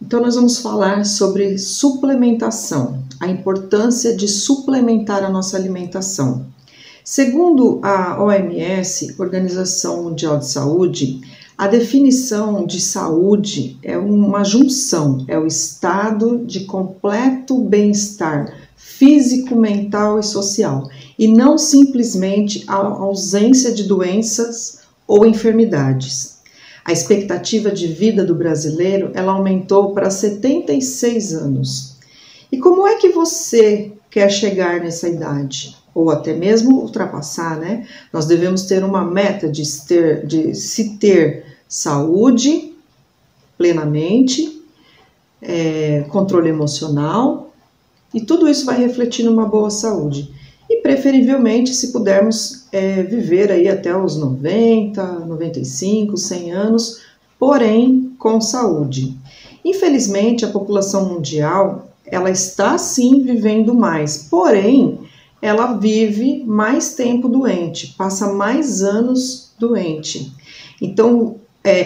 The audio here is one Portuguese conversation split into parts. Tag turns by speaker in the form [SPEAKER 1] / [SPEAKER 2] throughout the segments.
[SPEAKER 1] Então nós vamos falar sobre suplementação, a importância de suplementar a nossa alimentação. Segundo a OMS, Organização Mundial de Saúde, a definição de saúde é uma junção, é o estado de completo bem-estar físico, mental e social, e não simplesmente a ausência de doenças ou enfermidades. A expectativa de vida do brasileiro, ela aumentou para 76 anos. E como é que você quer chegar nessa idade? Ou até mesmo ultrapassar, né? Nós devemos ter uma meta de se ter saúde plenamente, controle emocional, e tudo isso vai refletir numa boa saúde. E preferivelmente, se pudermos viver aí até os 90, 95, 100 anos, porém com saúde. Infelizmente, a população mundial, ela está sim vivendo mais, porém, ela vive mais tempo doente, passa mais anos doente. Então,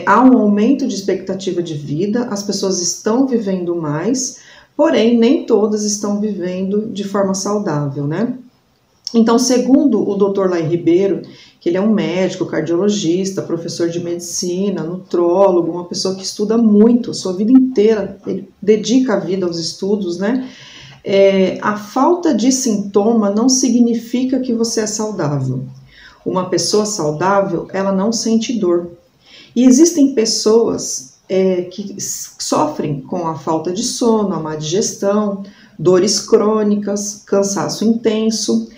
[SPEAKER 1] há um aumento de expectativa de vida, as pessoas estão vivendo mais, porém, nem todas estão vivendo de forma saudável, né? Então, segundo o Dr. Lai Ribeiro, que ele é um médico, cardiologista, professor de medicina, nutrólogo, uma pessoa que estuda muito, a sua vida inteira, ele dedica a vida aos estudos, né? A falta de sintoma não significa que você é saudável. Uma pessoa saudável, ela não sente dor. E existem pessoas que sofrem com a falta de sono, a má digestão, dores crônicas, cansaço intenso.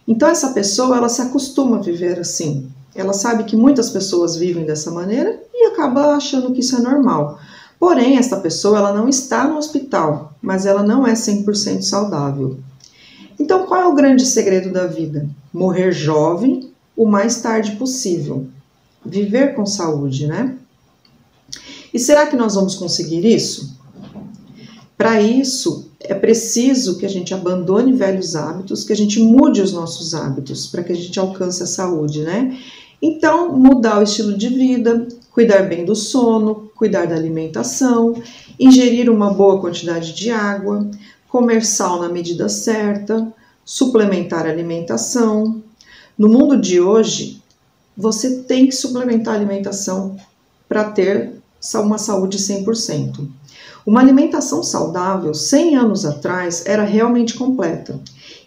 [SPEAKER 1] Então essa pessoa, ela se acostuma a viver assim. Ela sabe que muitas pessoas vivem dessa maneira e acaba achando que isso é normal. Porém, essa pessoa, ela não está no hospital, mas ela não é 100% saudável. Então, qual é o grande segredo da vida? Morrer jovem o mais tarde possível. Viver com saúde, né? E será que nós vamos conseguir isso? Para isso, é preciso que a gente abandone velhos hábitos, que a gente mude os nossos hábitos, para que a gente alcance a saúde, né? Então, mudar o estilo de vida, cuidar bem do sono, cuidar da alimentação, ingerir uma boa quantidade de água, comer sal na medida certa, suplementar a alimentação. No mundo de hoje, você tem que suplementar a alimentação para ter uma saúde 100%. Uma alimentação saudável, 100 anos atrás, era realmente completa.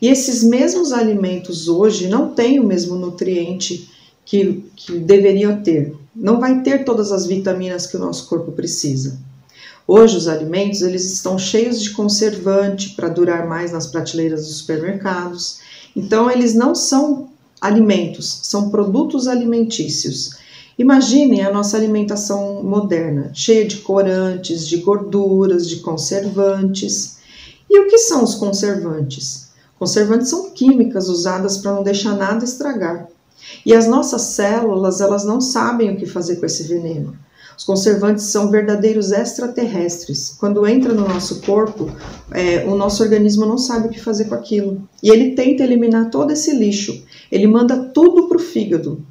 [SPEAKER 1] E esses mesmos alimentos hoje não têm o mesmo nutriente que deveriam ter. Não vai ter todas as vitaminas que o nosso corpo precisa. Hoje os alimentos, eles estão cheios de conservante para durar mais nas prateleiras dos supermercados. Então eles não são alimentos, são produtos alimentícios. Imaginem a nossa alimentação moderna, cheia de corantes, de gorduras, de conservantes. E o que são os conservantes? Conservantes são químicas usadas para não deixar nada estragar. E as nossas células, elas não sabem o que fazer com esse veneno. Os conservantes são verdadeiros extraterrestres. Quando entra no nosso corpo, o nosso organismo não sabe o que fazer com aquilo. E ele tenta eliminar todo esse lixo. Ele manda tudo para o fígado,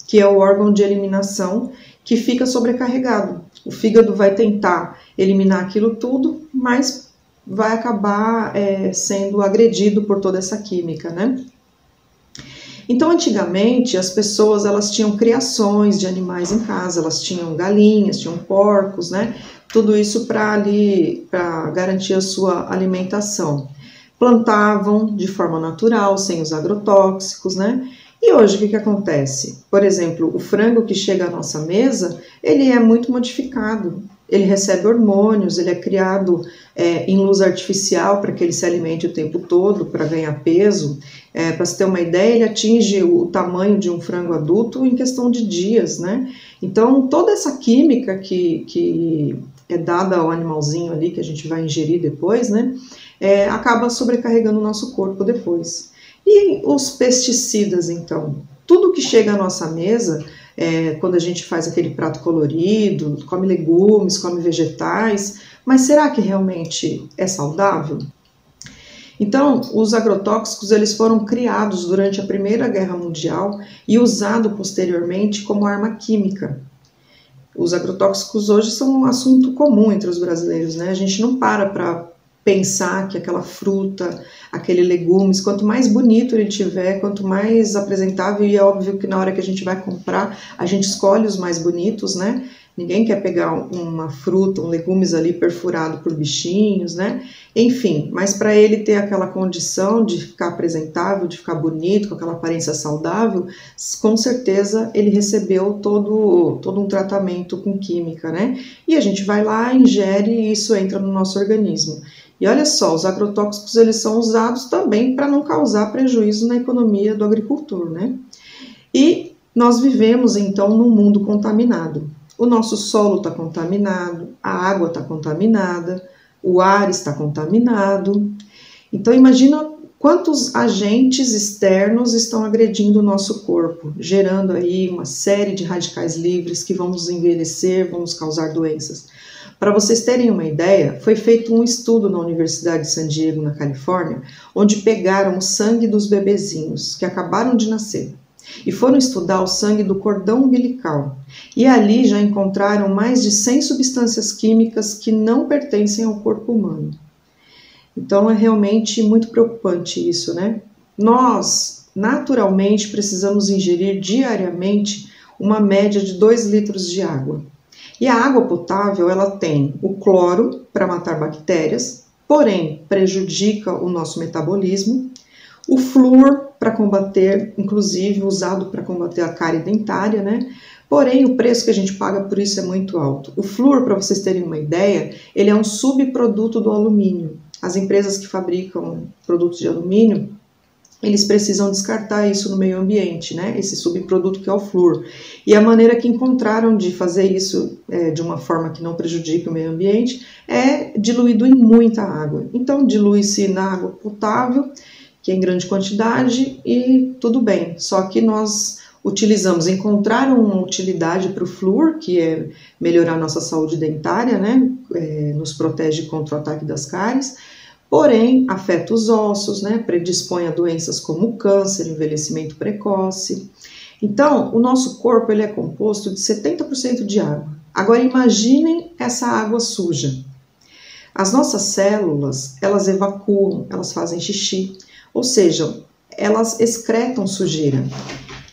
[SPEAKER 1] que é o órgão de eliminação que fica sobrecarregado. O fígado vai tentar eliminar aquilo tudo, mas vai acabar sendo agredido por toda essa química, né? Então, antigamente, as pessoas, elas tinham criações de animais em casa, elas tinham galinhas, tinham porcos, né? Tudo isso para garantir a sua alimentação. Plantavam de forma natural, sem os agrotóxicos, né? E hoje o que acontece? Por exemplo, o frango que chega à nossa mesa, ele é muito modificado. Ele recebe hormônios, ele é criado em luz artificial para que ele se alimente o tempo todo, para ganhar peso. Para você ter uma ideia, ele atinge o tamanho de um frango adulto em questão de dias, né? Então, toda essa química que é dada ao animalzinho ali, que a gente vai ingerir depois, né? Acaba sobrecarregando o nosso corpo depois. E os pesticidas, então? Tudo que chega à nossa mesa, quando a gente faz aquele prato colorido, come legumes, come vegetais, mas será que realmente é saudável? Então, os agrotóxicos, eles foram criados durante a Primeira Guerra Mundial e usados posteriormente como arma química. Os agrotóxicos hoje são um assunto comum entre os brasileiros, né? A gente não para pensar que aquela fruta, aquele legumes, quanto mais bonito ele tiver, quanto mais apresentável, e é óbvio que na hora que a gente vai comprar, a gente escolhe os mais bonitos, né? Ninguém quer pegar uma fruta, um legumes ali perfurado por bichinhos, né? Enfim, mas para ele ter aquela condição de ficar apresentável, de ficar bonito, com aquela aparência saudável, com certeza ele recebeu todo um tratamento com química, né? E a gente vai lá, ingere e isso entra no nosso organismo. E olha só, os agrotóxicos eles são usados também para não causar prejuízo na economia do agricultor, né? E nós vivemos então num mundo contaminado. O nosso solo está contaminado, a água está contaminada, o ar está contaminado. Então imagina quantos agentes externos estão agredindo o nosso corpo, gerando aí uma série de radicais livres que vão nos envelhecer, vão nos causar doenças. Para vocês terem uma ideia, foi feito um estudo na Universidade de San Diego, na Califórnia, onde pegaram o sangue dos bebezinhos que acabaram de nascer e foram estudar o sangue do cordão umbilical. E ali já encontraram mais de 100 substâncias químicas que não pertencem ao corpo humano. Então é realmente muito preocupante isso, né? Nós, naturalmente, precisamos ingerir diariamente uma média de 2 litros de água. E a água potável, ela tem o cloro para matar bactérias, porém prejudica o nosso metabolismo, o flúor para combater, inclusive usado para combater a cárie dentária, né? Porém, o preço que a gente paga por isso é muito alto. O flúor, para vocês terem uma ideia, ele é um subproduto do alumínio. As empresas que fabricam produtos de alumínio, eles precisam descartar isso no meio ambiente, né? Esse subproduto que é o flúor. E a maneira que encontraram de fazer isso de uma forma que não prejudique o meio ambiente é diluído em muita água. Então, dilui-se na água potável, que é em grande quantidade, e tudo bem. Só que nós encontraram uma utilidade para o flúor, que é melhorar nossa saúde dentária, né? Nos protege contra o ataque das cáries, porém afeta os ossos, né? Predispõe a doenças como câncer, envelhecimento precoce. Então, o nosso corpo ele é composto de 70% de água. Agora imaginem essa água suja. As nossas células, elas evacuam, elas fazem xixi, ou seja, elas excretam sujeira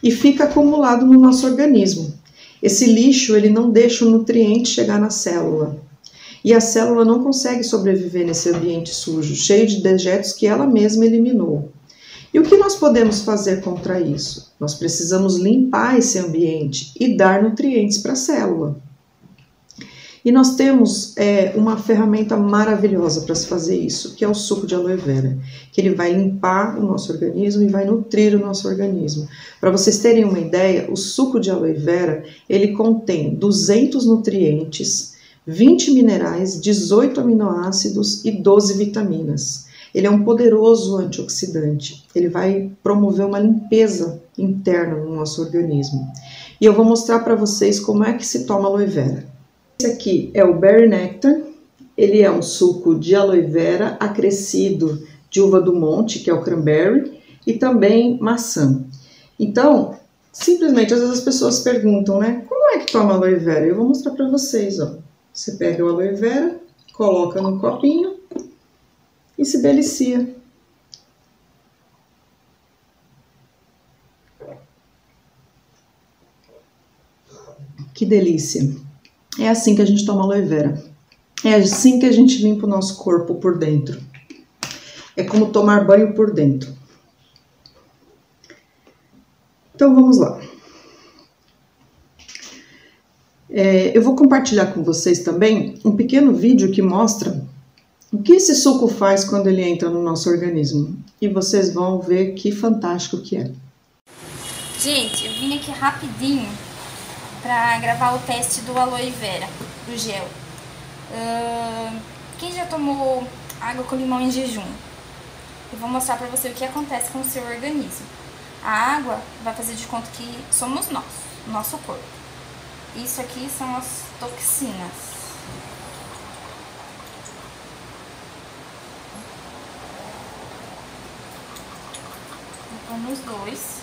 [SPEAKER 1] e fica acumulado no nosso organismo. Esse lixo ele não deixa o nutriente chegar na célula. E a célula não consegue sobreviver nesse ambiente sujo, cheio de dejetos que ela mesma eliminou. E o que nós podemos fazer contra isso? Nós precisamos limpar esse ambiente e dar nutrientes para a célula. E nós temos uma ferramenta maravilhosa para se fazer isso, que é o suco de aloe vera, que ele vai limpar o nosso organismo e vai nutrir o nosso organismo. Para vocês terem uma ideia, o suco de aloe vera, ele contém 200 nutrientes, 20 minerais, 18 aminoácidos e 12 vitaminas. Ele é um poderoso antioxidante, ele vai promover uma limpeza interna no nosso organismo. E eu vou mostrar para vocês como é que se toma aloe vera. Esse aqui é o Berry Nectar, ele é um suco de aloe vera acrescido de uva do monte, que é o cranberry, e também maçã. Então, simplesmente, às vezes as pessoas perguntam, né, como é que toma aloe vera? Eu vou mostrar para vocês, ó. Você pega o aloe vera, coloca no copinho e se delicia. Que delícia! É assim que a gente toma aloe vera. É assim que a gente limpa o nosso corpo por dentro. É como tomar banho por dentro. Então vamos lá. Eu vou compartilhar com vocês também um pequeno vídeo que mostra o que esse suco faz quando ele entra no nosso organismo. E vocês vão ver que fantástico que é.
[SPEAKER 2] Gente, eu vim aqui rapidinho para gravar o teste do aloe vera, do gel. Quem já tomou água com limão em jejum? Eu vou mostrar para você o que acontece com o seu organismo. A água vai fazer de conta que somos nós, nosso corpo. Isso aqui são as toxinas. Vou nos dois.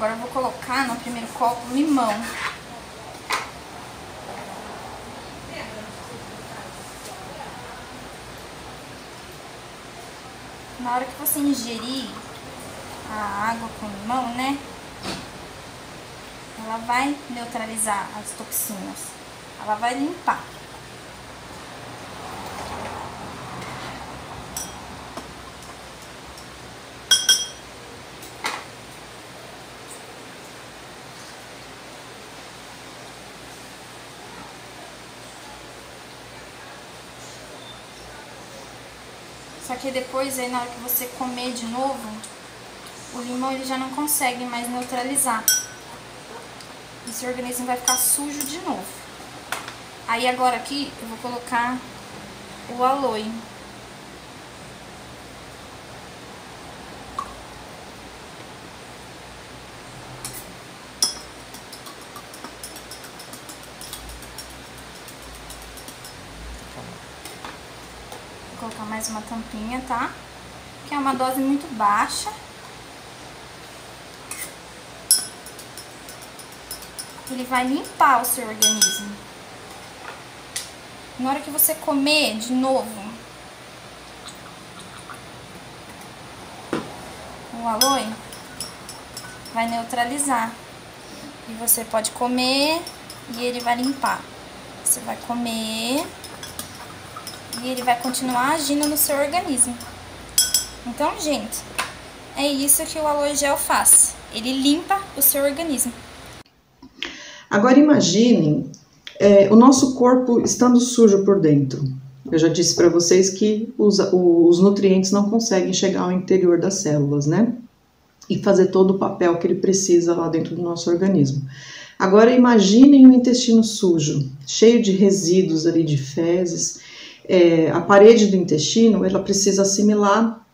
[SPEAKER 2] Agora eu vou colocar no primeiro copo limão. Na hora que você ingerir a água com limão, né? Ela vai neutralizar as toxinas. Ela vai limpar. Só que depois, aí, na hora que você comer de novo, o limão ele já não consegue mais neutralizar. E seu organismo vai ficar sujo de novo. Aí agora aqui eu vou colocar o aloe. Vou colocar mais uma tampinha, tá? Que é uma dose muito baixa. Ele vai limpar o seu organismo. Na hora que você comer de novo o aloe, vai neutralizar. E você pode comer e ele vai limpar. Você vai comer e ele vai continuar agindo no seu organismo. Então, gente, é isso que o aloe gel faz. Ele limpa o seu organismo.
[SPEAKER 1] Agora imaginem o nosso corpo estando sujo por dentro. Eu já disse para vocês que os nutrientes não conseguem chegar ao interior das células, né? E fazer todo o papel que ele precisa lá dentro do nosso organismo. Agora imaginem o intestino sujo, cheio de resíduos ali de fezes. A parede do intestino, ela precisa assimilar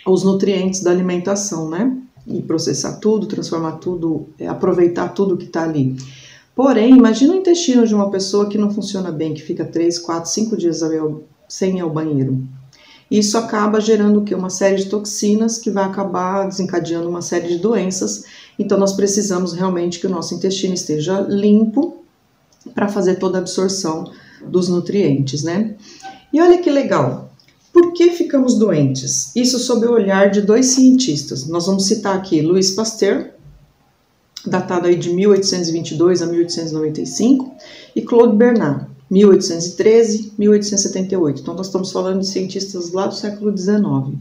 [SPEAKER 1] os nutrientes da alimentação, né? E processar tudo, transformar tudo, aproveitar tudo que está ali. Porém, imagina o intestino de uma pessoa que não funciona bem, que fica 3, 4, 5 dias sem ir ao banheiro. Isso acaba gerando o quê? Uma série de toxinas que vai acabar desencadeando uma série de doenças. Então, nós precisamos realmente que o nosso intestino esteja limpo para fazer toda a absorção dos nutrientes, né? E olha que legal. Por que ficamos doentes? Isso sob o olhar de 2 cientistas. Nós vamos citar aqui Louis Pasteur, datado aí de 1822 a 1895, e Claude Bernard, 1813 a 1878. Então, nós estamos falando de cientistas lá do século XIX.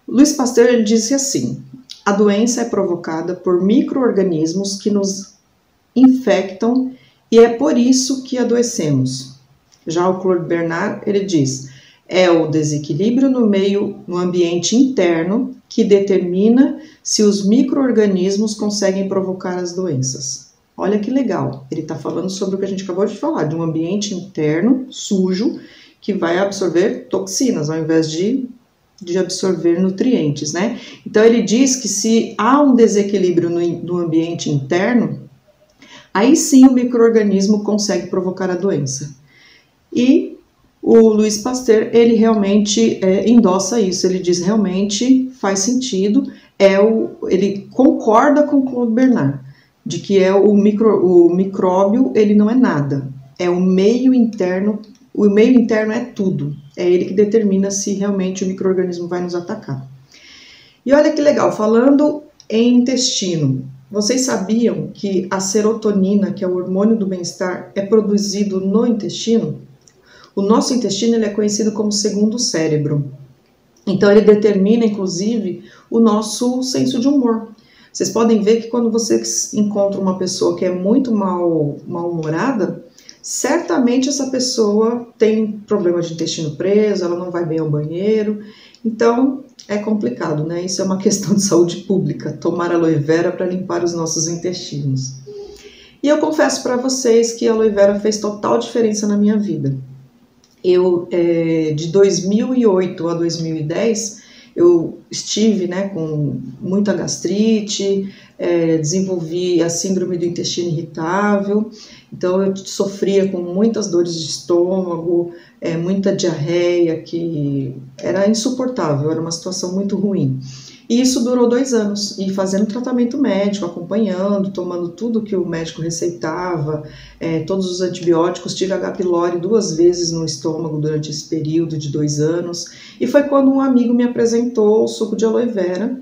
[SPEAKER 1] Louis Pasteur ele disse assim: a doença é provocada por micro-organismos que nos infectam e é por isso que adoecemos. Já o Claude Bernard ele diz: é o desequilíbrio no ambiente interno que determina se os micro-organismos conseguem provocar as doenças. Olha que legal, ele está falando sobre o que a gente acabou de falar, de um ambiente interno sujo que vai absorver toxinas ao invés de absorver nutrientes, né? Então ele diz que se há um desequilíbrio no ambiente interno, aí sim o micro-organismo consegue provocar a doença. E o Louis Pasteur, ele realmente endossa isso, ele diz realmente faz sentido, ele concorda com o Claude Bernard, de que o micróbio ele não é nada, é o meio interno é tudo, é ele que determina se realmente o micro-organismo vai nos atacar. E olha que legal, falando em intestino, vocês sabiam que a serotonina, que é o hormônio do bem-estar, é produzido no intestino? O nosso intestino ele é conhecido como segundo cérebro. Então, ele determina, inclusive, o nosso senso de humor. Vocês podem ver que quando você encontra uma pessoa que é muito mal-humorada, certamente essa pessoa tem problema de intestino preso, ela não vai bem ao banheiro. Então, é complicado, né? Isso é uma questão de saúde pública, tomar aloe vera para limpar os nossos intestinos. E eu confesso para vocês que a aloe vera fez total diferença na minha vida. Eu, de 2008 a 2010, eu estive, né, com muita gastrite, desenvolvi a síndrome do intestino irritável, então eu sofria com muitas dores de estômago, muita diarreia, que era insuportável, era uma situação muito ruim. E isso durou 2 anos, e fazendo tratamento médico, acompanhando, tomando tudo que o médico receitava, todos os antibióticos. Tive H. pylori 2 vezes no estômago durante esse período de 2 anos. E foi quando um amigo me apresentou o suco de aloe vera.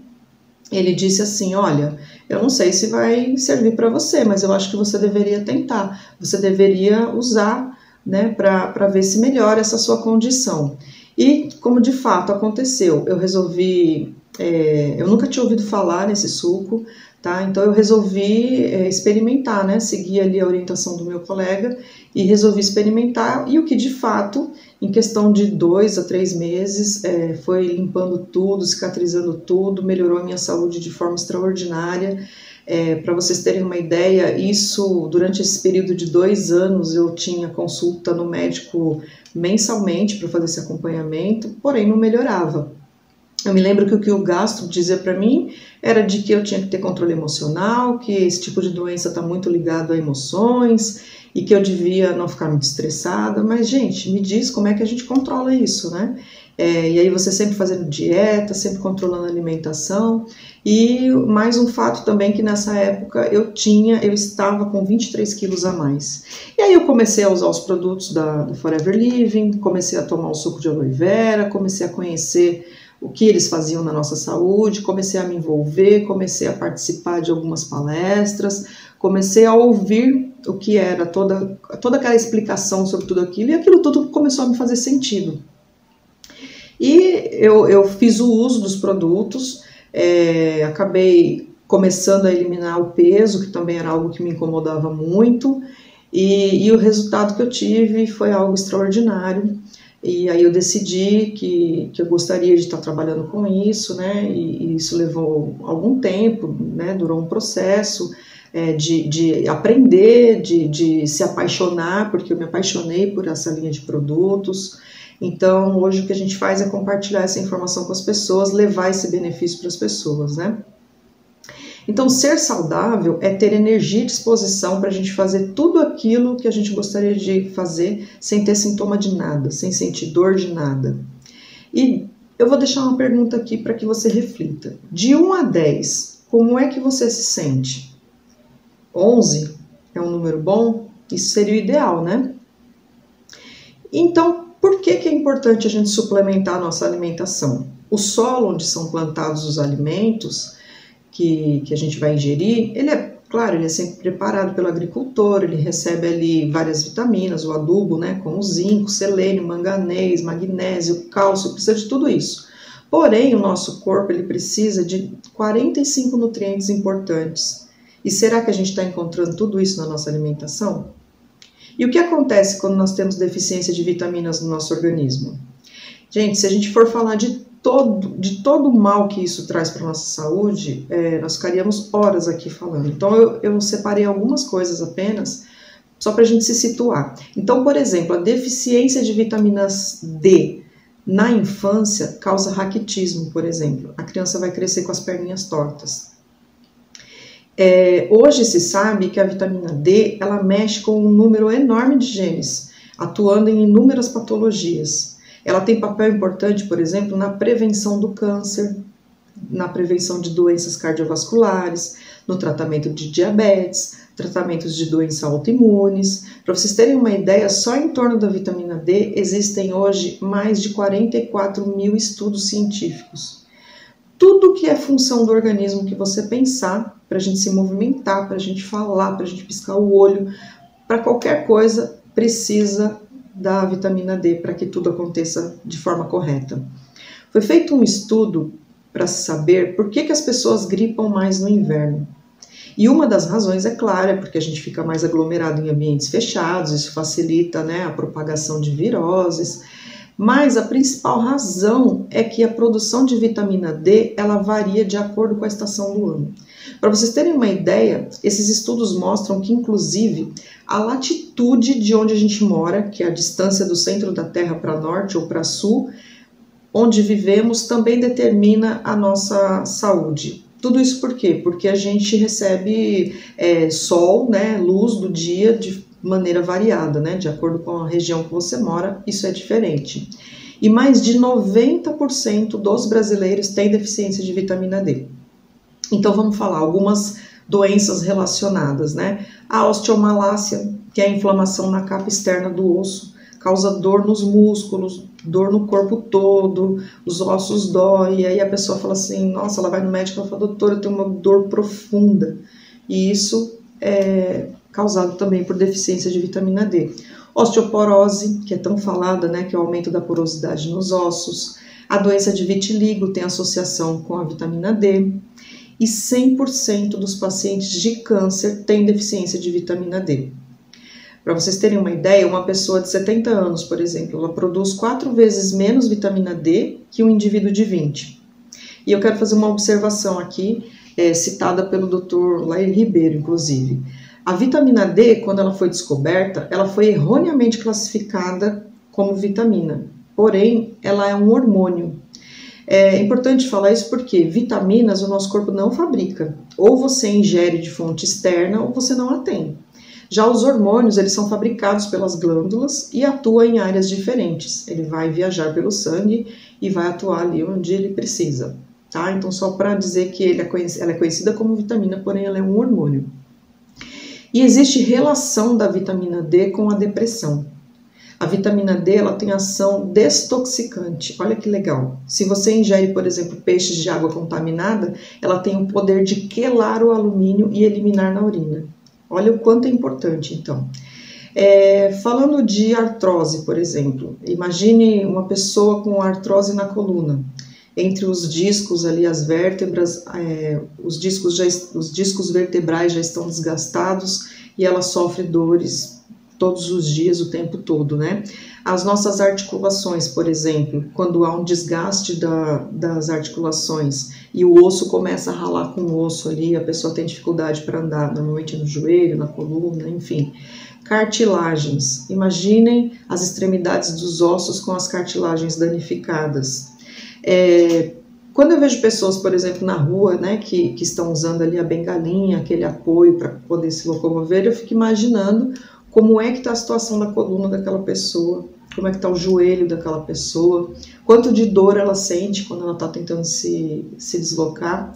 [SPEAKER 1] Ele disse assim: olha, eu não sei se vai servir para você, mas eu acho que você deveria tentar, você deveria usar, né, para ver se melhora essa sua condição. E como de fato aconteceu, eu resolvi, eu nunca tinha ouvido falar nesse suco, tá? Então eu resolvi experimentar, né? Seguir ali a orientação do meu colega e resolvi experimentar, e o que de fato, em questão de 2 a 3 meses, foi limpando tudo, cicatrizando tudo, melhorou a minha saúde de forma extraordinária. Para vocês terem uma ideia, isso durante esse período de 2 anos eu tinha consulta no médico mensalmente para fazer esse acompanhamento, porém não melhorava. Eu me lembro que o que o gastro dizia para mim era de que eu tinha que ter controle emocional, que esse tipo de doença está muito ligado a emoções e que eu devia não ficar muito estressada. Mas, gente, me diz como é que a gente controla isso, né? E aí você sempre fazendo dieta, sempre controlando a alimentação. E mais um fato também, que nessa época eu estava com 23 quilos a mais. E aí eu comecei a usar os produtos do Forever Living, comecei a tomar o suco de aloe vera, comecei a conhecer o que eles faziam na nossa saúde, comecei a me envolver, comecei a participar de algumas palestras, comecei a ouvir o que era toda aquela explicação sobre tudo aquilo, e aquilo tudo começou a me fazer sentido. E eu fiz o uso dos produtos, acabei começando a eliminar o peso, que também era algo que me incomodava muito, e o resultado que eu tive foi algo extraordinário. E aí eu decidi que eu gostaria de estar trabalhando com isso, né? E isso levou algum tempo, né? Durou um processo de aprender, de se apaixonar, porque eu me apaixonei por essa linha de produtos. Então, hoje o que a gente faz é compartilhar essa informação com as pessoas, levar esse benefício para as pessoas, né? Então, ser saudável é ter energia e disposição para a gente fazer tudo aquilo que a gente gostaria de fazer sem ter sintoma de nada, sem sentir dor de nada. E eu vou deixar uma pergunta aqui para que você reflita. De 1 a 10, como é que você se sente? 11 é um número bom? Isso seria o ideal, né? Então, por que é importante a gente suplementar a nossa alimentação? O solo onde são plantados os alimentos que a gente vai ingerir, ele é sempre preparado pelo agricultor, ele recebe ali várias vitaminas, o adubo, né, com o zinco, selênio, manganês, magnésio, cálcio, precisa de tudo isso. Porém, o nosso corpo, ele precisa de 45 nutrientes importantes. E será que a gente está encontrando tudo isso na nossa alimentação? E o que acontece quando nós temos deficiência de vitaminas no nosso organismo? Gente, se a gente for falar de todo o mal que isso traz para a nossa saúde, nós ficaríamos horas aqui falando. Então eu separei algumas coisas apenas, só para a gente se situar. Então, por exemplo, a deficiência de vitaminas D na infância causa raquitismo, por exemplo. A criança vai crescer com as perninhas tortas. Hoje se sabe que a vitamina D, ela mexe com um número enorme de genes, atuando em inúmeras patologias. Ela tem papel importante, por exemplo, na prevenção do câncer, na prevenção de doenças cardiovasculares, no tratamento de diabetes, tratamentos de doenças autoimunes. Para vocês terem uma ideia, só em torno da vitamina D existem hoje mais de 44 mil estudos científicos. Tudo que é função do organismo que você pensar, para a gente se movimentar, para a gente falar, para a gente piscar o olho, para qualquer coisa, precisa da vitamina D para que tudo aconteça de forma correta. Foi feito um estudo para saber por que as pessoas gripam mais no inverno. E uma das razões, é claro, é porque a gente fica mais aglomerado em ambientes fechados, isso facilita, né, a propagação de viroses. Mas a principal razão é que a produção de vitamina D, ela varia de acordo com a estação do ano. Para vocês terem uma ideia, esses estudos mostram que, inclusive, a latitude de onde a gente mora, que é a distância do centro da Terra para norte ou para sul, onde vivemos, também determina a nossa saúde. Tudo isso por quê? Porque a gente recebe sol, né, luz do dia de maneira variada, né, de acordo com a região que você mora, isso é diferente. e mais de 90% dos brasileiros têm deficiência de vitamina D. Então vamos falar algumas doenças relacionadas, né? A osteomalácia, que é a inflamação na capa externa do osso, causa dor nos músculos, dor no corpo todo, os ossos doem, e aí a pessoa fala assim, nossa, ela vai no médico e fala, doutora, eu tenho uma dor profunda, e isso é causado também por deficiência de vitamina D. Osteoporose, que é tão falada, né, que é o aumento da porosidade nos ossos. A doença de vitiligo tem associação com a vitamina D. E 100% dos pacientes de câncer têm deficiência de vitamina D. Para vocês terem uma ideia, uma pessoa de 70 anos, por exemplo, ela produz 4 vezes menos vitamina D que um indivíduo de 20. E eu quero fazer uma observação aqui, citada pelo Dr. Lair Ribeiro, inclusive. A vitamina D, quando ela foi descoberta, ela foi erroneamente classificada como vitamina, porém, ela é um hormônio. É importante falar isso porque vitaminas o nosso corpo não fabrica. Ou você ingere de fonte externa ou você não a tem. Já os hormônios, eles são fabricados pelas glândulas e atuam em áreas diferentes. Ele vai viajar pelo sangue e vai atuar ali onde ele precisa. Tá? Então, só para dizer que ela é conhecida como vitamina, porém ela é um hormônio. E existe relação da vitamina D com a depressão. A vitamina D, ela tem ação destoxicante. Olha que legal. Se você ingere, por exemplo, peixes de água contaminada, ela tem o poder de quelar o alumínio e eliminar na urina. Olha o quanto é importante, então. Falando de artrose, por exemplo, imagine uma pessoa com artrose na coluna. Entre os discos ali, as vértebras, os discos vertebrais já estão desgastados e ela sofre dores todos os dias, o tempo todo, né? As nossas articulações, por exemplo, quando há um desgaste das articulações e o osso começa a ralar com o osso ali, a pessoa tem dificuldade para andar, normalmente no joelho, na coluna, enfim. Cartilagens, imaginem as extremidades dos ossos com as cartilagens danificadas. Quando eu vejo pessoas, por exemplo, na rua, né, que estão usando ali a bengalinha, aquele apoio para poder se locomover, eu fico imaginando como é que está a situação da coluna daquela pessoa, como é que está o joelho daquela pessoa, quanto de dor ela sente quando ela está tentando se deslocar.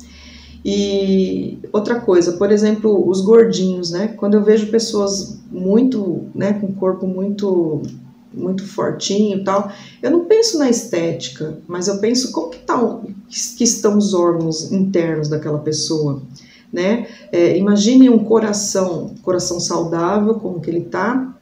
[SPEAKER 1] E outra coisa, por exemplo, os gordinhos, né? Quando eu vejo pessoas muito, né, com o corpo muito fortinho e tal, eu não penso na estética, mas eu penso como que estão os órgãos internos daquela pessoa, né? Imagine um coração saudável, como que ele está.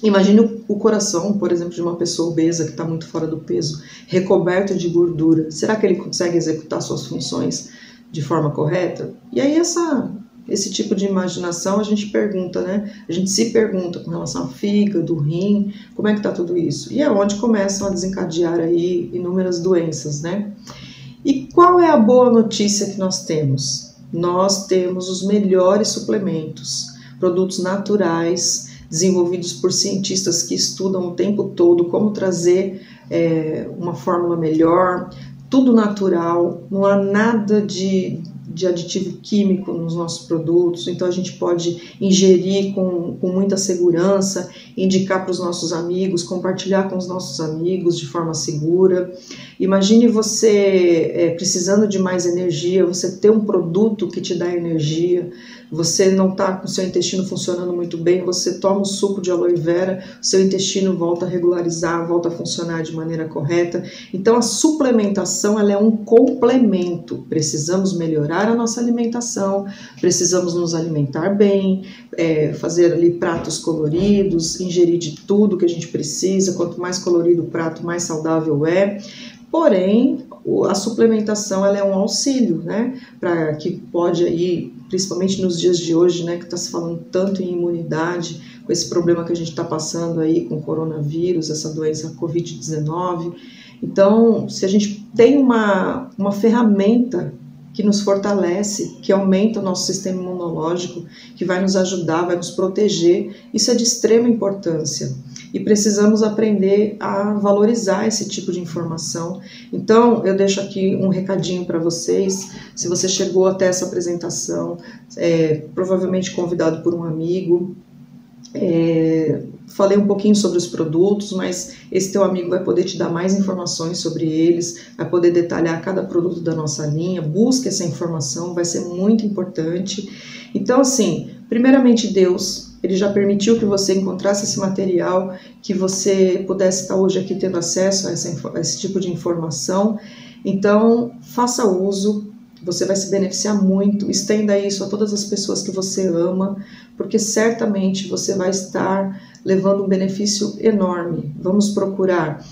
[SPEAKER 1] Imagine o coração, por exemplo, de uma pessoa obesa que está muito fora do peso, recoberto de gordura. Será que ele consegue executar suas funções de forma correta? E aí esse tipo de imaginação a gente pergunta, né? A gente se pergunta com relação ao fígado, rim, como é que está tudo isso? E é onde começam a desencadear aí inúmeras doenças, né? E qual é a boa notícia que nós temos? Nós temos os melhores suplementos, produtos naturais, desenvolvidos por cientistas que estudam o tempo todo como trazer uma fórmula melhor, tudo natural, não há nada de aditivo químico nos nossos produtos, então a gente pode ingerir com muita segurança, indicar para os nossos amigos, compartilhar com os nossos amigos de forma segura. Imagine você precisando de mais energia, você ter um produto que te dá energia, você não está com o seu intestino funcionando muito bem, você toma um suco de aloe vera, seu intestino volta a regularizar, volta a funcionar de maneira correta. Então a suplementação ela é um complemento, precisamos melhorar a nossa alimentação, precisamos nos alimentar bem, fazer ali pratos coloridos, ingerir de tudo que a gente precisa, quanto mais colorido o prato, mais saudável é. Porém, a suplementação ela é um auxílio, né, para que pode aí, principalmente nos dias de hoje, né, que está se falando tanto em imunidade, com esse problema que a gente está passando aí com o coronavírus, essa doença Covid-19. Então, se a gente tem uma ferramenta que nos fortalece, que aumenta o nosso sistema imunológico, que vai nos ajudar, vai nos proteger, isso é de extrema importância. E precisamos aprender a valorizar esse tipo de informação. Então, eu deixo aqui um recadinho para vocês. Se você chegou até essa apresentação, provavelmente convidado por um amigo, Falei um pouquinho sobre os produtos, mas esse teu amigo vai poder te dar mais informações sobre eles, vai poder detalhar cada produto da nossa linha. Busque essa informação, vai ser muito importante. Então, assim, primeiramente Deus, Ele já permitiu que você encontrasse esse material, que você pudesse estar hoje aqui tendo acesso a esse tipo de informação. Então, faça uso, você vai se beneficiar muito, estenda isso a todas as pessoas que você ama, porque certamente você vai estar levando um benefício enorme. Vamos procurar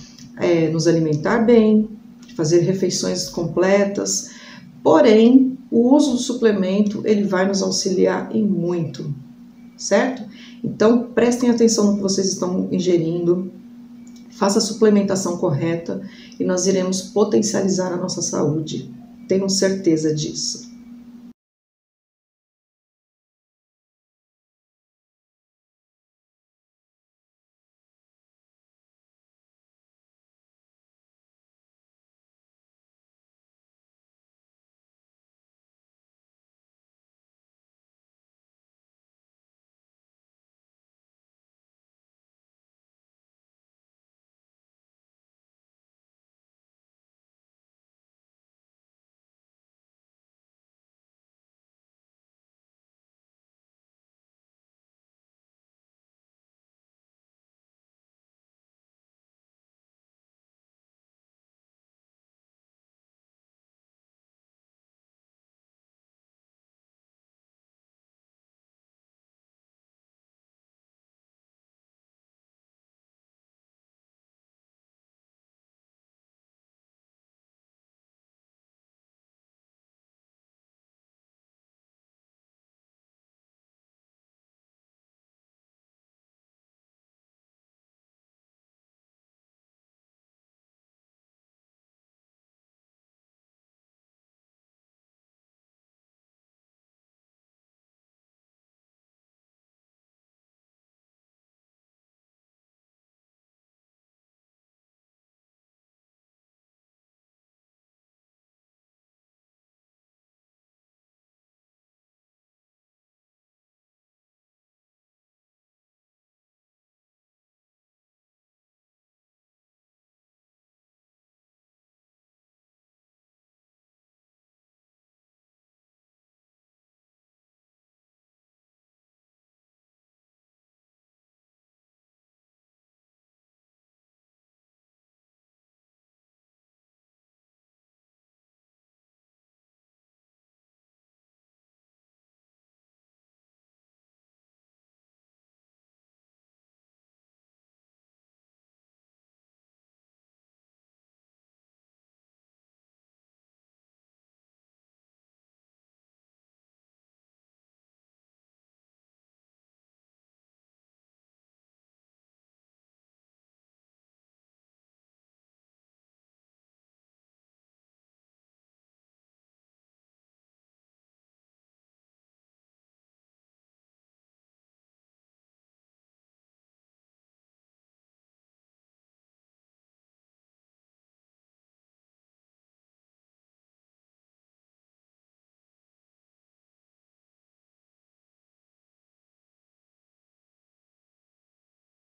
[SPEAKER 1] nos alimentar bem, fazer refeições completas, porém, o uso do suplemento, ele vai nos auxiliar em muito, certo? Então, prestem atenção no que vocês estão ingerindo, faça a suplementação correta e nós iremos potencializar a nossa saúde. Tenham certeza disso.